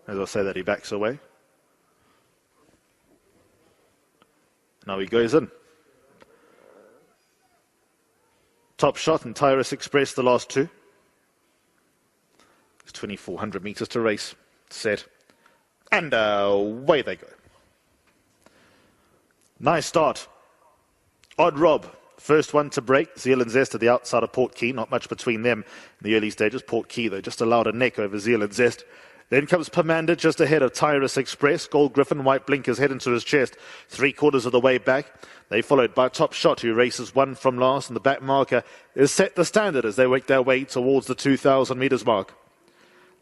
As I say that, he backs away. Now he goes in. Top Shot and Tyrus Express, the last two. It's 2,400 metres to race. Set. And away they go. Nice start. Odd Rob, first one to break. Zealand Zest at the outside of Port Key. Not much between them in the early stages. Port Key, though, just allowed a neck over Zealand Zest. Then comes Pomander just ahead of Tyrus Express. Gold Griffin, white blinkers head into his chest. 3/4 of the way back. They followed by Top Shot, who races one from last. And the back marker is Set the Standard as they work their way towards the 2,000 metres mark.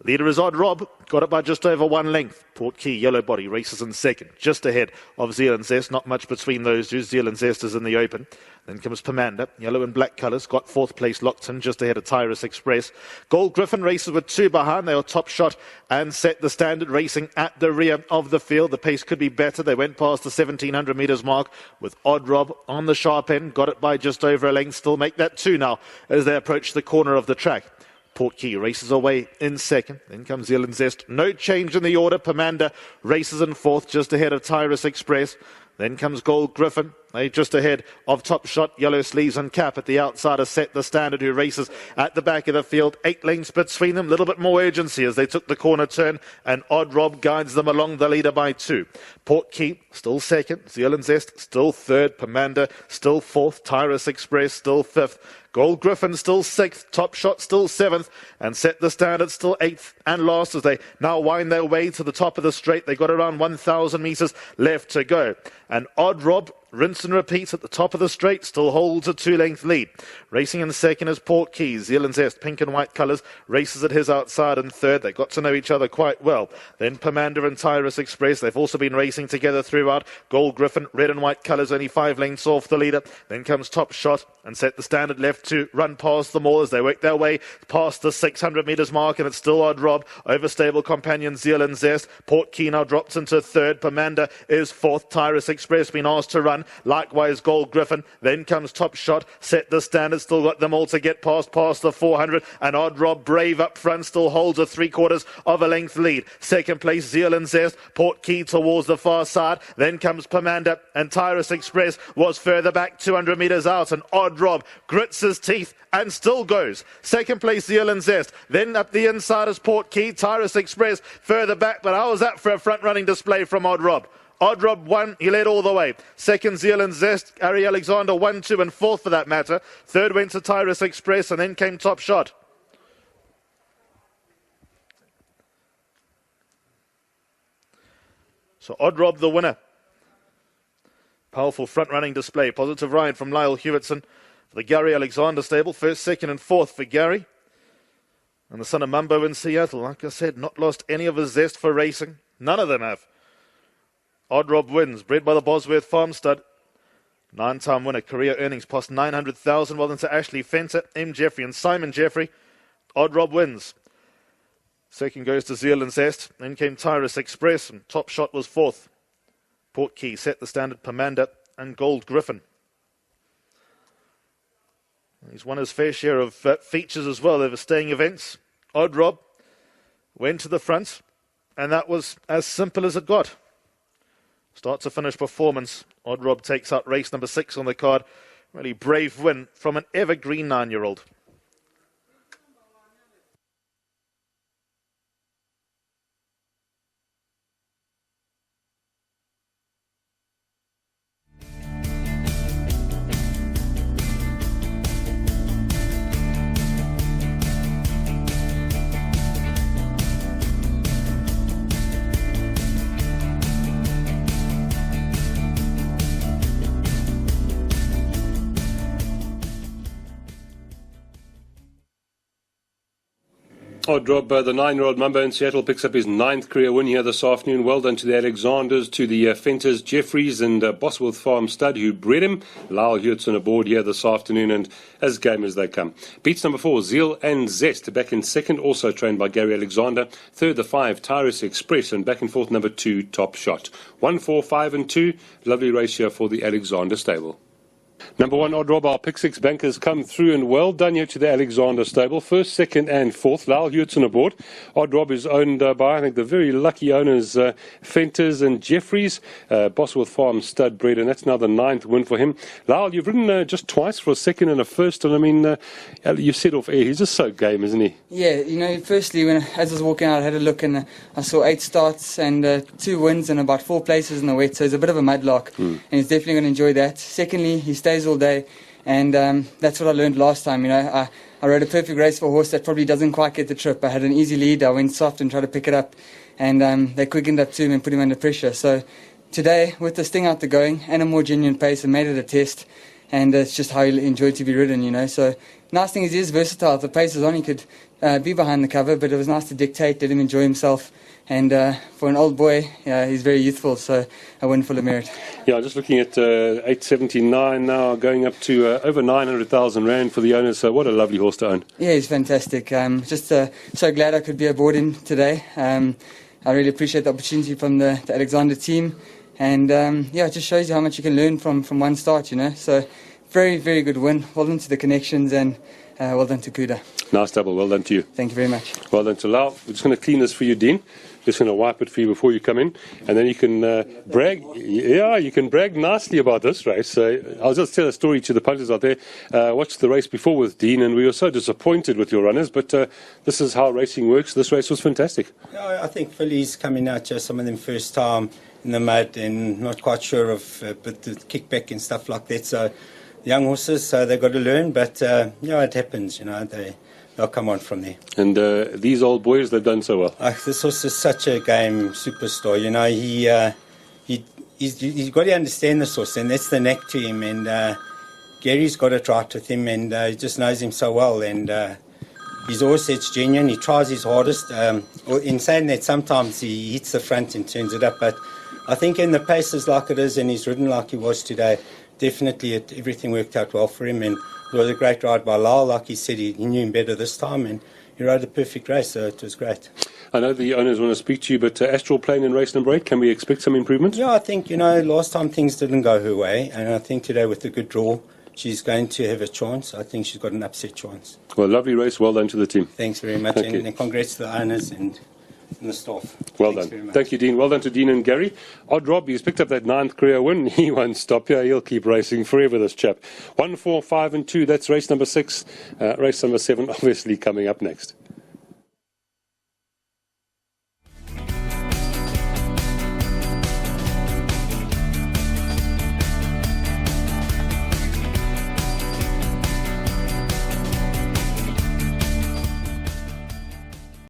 Leader is Odd Rob, got it by just over one length. Port Key, yellow body, races in second, just ahead of Zealand Zest. Not much between those two. Zealand Zest is in the open. Then comes Pomander, yellow and black colours, got fourth place locked in, just ahead of Tyrus Express. Gold Griffin races with two behind. They are Top Shot and Set the Standard, racing at the rear of the field. The pace could be better. They went past the 1,700 metres mark with Odd Rob on the sharp end. Got it by just over a length. Still make that two now as they approach the corner of the track. Port Key races away in second. Then comes Zealand Zest. No change in the order. Pomander races in fourth, just ahead of Tyrus Express. Then comes Gold Griffin. They just ahead of Top Shot, yellow sleeves and cap at the outside of Set the Standard, who races at the back of the field. 8 lengths between them. A little bit more urgency as they took the corner turn, and Odd Rob guides them along the leader by 2. Port Key still second. Zealand Zest still third. Pomander still fourth. Tyrus Express still fifth. Gold Griffin still 6th, Top Shot still 7th, and Set the Standard still 8th and last as they now wind their way to the top of the straight. They got around 1,000 metres left to go. And Odd Rob, rinse and repeat at the top of the straight, still holds a 2-length lead. Racing in second is Port Key. Zealand Zest, pink and white colours, races at his outside in third. They got to know each other quite well. Then Pomander and Tyrus Express, they've also been racing together throughout. Gold Griffin, red and white colours, only 5 lengths off the leader. Then comes Top Shot and Set the Standard left to run past them all as they work their way past the 600 metres mark, and it's still Odd Rob over stable companion Zealand Zest. Port Key now drops into third. Pomander is fourth. Tyrus Express been asked to run. Likewise Gold Griffin. Then comes Top Shot. Set the Standard. Still got them all to get past the 400. And Odd Rob, brave up front, still holds a 3/4 of a length lead. Second place Zealand Zest. Port Key towards the far side. Then comes Pomander, and Tyrus Express was further back 200 metres out. And Odd Rob grits his teeth and still goes. Second place Zealand Zest. Then up the inside is Port Key. Tyrus Express further back. But how was that for a front running display from Odd Rob? Odd Rob won, he led all the way. Second, Zealand Zest. Gary Alexander 1, 2 and 4th for that matter. Third went to Tyrus Express, and then came Top Shot. So Odd Rob the winner. Powerful front-running display. Positive ride from Lyle Hewitson for the Gary Alexander stable. First, second and fourth for Gary. And the son of Mumbo in Seattle, like I said, not lost any of his zest for racing. None of them have. Odd Rob wins, bred by the Bosworth Farm Stud. 9-time winner, career earnings past 900,000. Well done to Ashley Fenter, M. Jeffrey and Simon Jeffrey. Odd Rob wins. Second goes to Zealand Zest. Then came Tyrus Express, and Top Shot was fourth. Port Key, Set the Standard, Pomander and Gold Griffin. He's won his fair share of features as well over staying events. Odd Rob went to the front, and that was as simple as it got. Start to finish performance. Odd Rob takes out race number 6 on the card. Really brave win from an evergreen 9-year-old. Odd Rob, the 9-year-old Mumbo in Seattle, picks up his 9th career win here this afternoon. Well done to the Alexanders, to the Fenters, Jeffries and Bosworth Farm Stud who bred him. Lyle Hewitson aboard here this afternoon, and as game as they come. Beats number 4, Zeal and Zest, back in second, also trained by Gary Alexander. Third, the 5, Tyrus Express, and back and forth number 2, Top Shot. 1, 4, 5 and 2. Lovely race here for the Alexander stable. Number 1, Odd Rob, our pick 6 bankers come through, and well done here to the Alexander stable. First, second, and fourth. Lyle Hewitson aboard. Odd Rob is owned by, I think, the very lucky owners, Fenters and Jeffries, Bosworth Farm stud bred, and that's now the 9th win for him. Lyle, you've ridden just twice for a second and a first, and I mean, you said off air, he's just so game, isn't he? Yeah, firstly, as I was walking out, I had a look and I saw 8 starts and 2 wins and about 4 places in the wet, so he's a bit of a mudlark, and he's definitely going to enjoy that. Secondly, he stays all day, and that's what I learned last time. I rode a perfect race for a horse that probably doesn't quite get the trip. I had an easy lead, I went soft and tried to pick it up, and they quickened up to him and put him under pressure. So today, with the sting out the going and a more genuine pace, I made it a test, and it's just how he enjoyed to be ridden, So nice thing is he is versatile. If the pace is on, he could be behind the cover, but it was nice to dictate, let him enjoy himself. And for an old boy, he's very youthful, so a win full of merit. Yeah, just looking at 879 now, going up to over 900,000 Rand for the owners. So what a lovely horse to own. Yeah, he's fantastic. Just so glad I could be aboard him today. I really appreciate the opportunity from the Alexander team. And it just shows you how much you can learn from one start, So very, very good win. Well done to the connections, and well done to Kuda. Nice double. Well done to you. Thank you very much. Well done to Lau. We're just going to clean this for you, Dean. Just going to wipe it for you before you come in, and then you can brag. Yeah, you can brag nicely about this race. I'll just tell a story to the punters out there. Watched the race before with Dean, and we were so disappointed with your runners, but this is how racing works. This race was fantastic. Yeah, I think fillies coming out, just some of them first time in the mud and not quite sure of but the kickback and stuff like that. So young horses, so they've got to learn, but it happens. They'll come on from there. And these old boys, they've done so well. This horse is such a game superstar. He's got to understand this horse, and that's the knack to him. And Gary's got it right with him, and he just knows him so well. And he's always it's genuine. He tries his hardest. In saying that, sometimes he hits the front and turns it up. But I think in the paces like it is, and he's ridden like he was today, definitely everything worked out well for him. And it was a great ride by Lyle. Like he said, he knew him better this time, and he rode a perfect race, so it was great. I know the owners want to speak to you, but Astral playing in race number 8, can we expect some improvement? Yeah, I think, last time things didn't go her way, and I think today with the good draw, she's going to have a chance. I think she's got an upset chance. Well, lovely race. Well done to the team. Thanks very much, and congrats to the owners and the staff. Well done. Thank you, Dean. Well done to Dean and Gary. Odd Rob, he's picked up that 9th career win. He won't stop here. He'll keep racing forever, this chap. 1, 4, 5 and 2. That's race number 6. Race number 7 obviously coming up next.